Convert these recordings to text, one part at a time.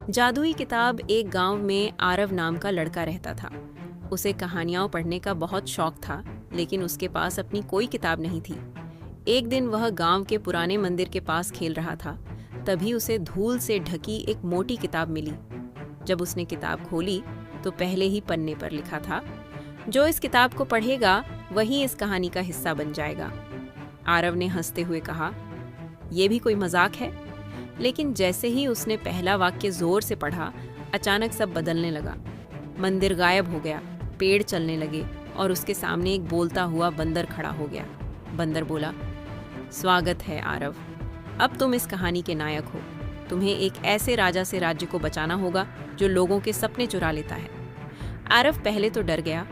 जादुई किताब। एक गांव में आरव नाम का लड़का रहता था। उसे कहानियां पढ़ने का बहुत शौक था, लेकिन उसके पास अपनी कोई किताब नहीं थी। एक दिन वह गांव के पुराने मंदिर के पास खेल रहा था। तभी उसे धूल से ढकी एक मोटी किताब मिली। जब उसने किताब खोली तो पहले ही पन्ने पर लिखा था, जो इस किताब को पढ़ेगा वही इस कहानी का हिस्सा बन जाएगा। आरव ने हंसते हुए कहा, यह भी कोई मजाक है? लेकिन जैसे ही उसने पहला वाक्य जोर से पढ़ा, अचानक सब बदलने लगा। मंदिर गायब हो गया, पेड़ चलने लगे और उसके सामने एक बोलता हुआ बंदर खड़ा हो गया। बंदर बोला, स्वागत है आरव, अब तुम इस कहानी के नायक हो। तुम्हें एक ऐसे राजा से राज्य को बचाना होगा जो लोगों के सपने चुरा लेता है। आरव पहले तो डर गया,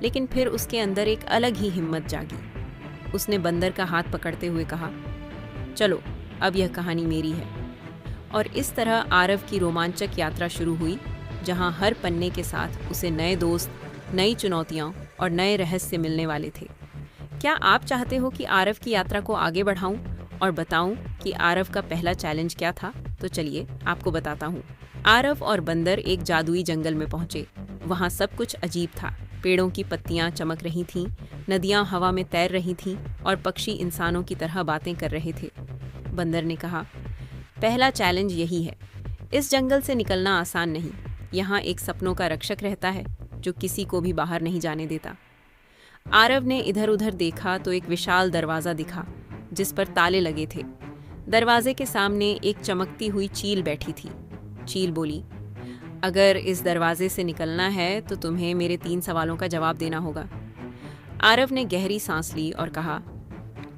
लेकिन फिर उसके अंदर एक अलग ही हिम्मत जागी। उसने बंदर का हाथ पकड़ते हुए कहा, चलो अब यह कहानी मेरी है। और इस तरह आरव की रोमांचक यात्रा शुरू हुई, जहां हर पन्ने के साथ उसे नए दोस्त, नई चुनौतियां और नए रहस्य मिलने वाले थे। क्या आप चाहते हो कि आरव की यात्रा को आगे बढ़ाऊं और बताऊं कि आरव का पहला चैलेंज क्या था? तो चलिए आपको बताता हूं। आरव और बंदर एक जादुई जंगल में पहुंचे। वहां सब कुछ अजीब था। पेड़ों की पत्तियां चमक रही थीं, नदियां हवा में तैर रही थीं और पक्षी इंसानों की तरह बातें कर रहे थे। बंदर ने कहा, पहला चैलेंज यही है, इस जंगल से निकलना आसान नहीं। यहाँ एक सपनों का रक्षक रहता है जो किसी को भी बाहर नहीं जाने देता। आरव ने इधर उधर देखा तो एक विशाल दरवाज़ा दिखा, जिस पर ताले लगे थे। दरवाजे के सामने एक चमकती हुई चील बैठी थी। चील बोली, अगर इस दरवाजे से निकलना है तो तुम्हें मेरे 3 सवालों का जवाब देना होगा। आरव ने गहरी सांस ली और कहा,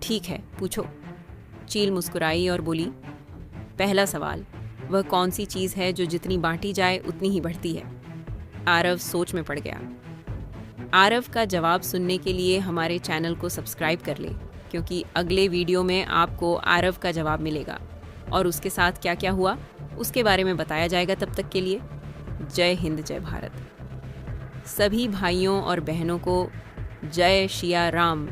ठीक है, पूछो। चील मुस्कुराई और बोली, पहला सवाल, वह कौन सी चीज़ है जो जितनी बांटी जाए उतनी ही बढ़ती है? आरव सोच में पड़ गया। आरव का जवाब सुनने के लिए हमारे चैनल को सब्सक्राइब कर लें, क्योंकि अगले वीडियो में आपको आरव का जवाब मिलेगा और उसके साथ क्या क्या हुआ उसके बारे में बताया जाएगा। तब तक के लिए जय हिंद, जय भारत। सभी भाइयों और बहनों को जय शिया राम।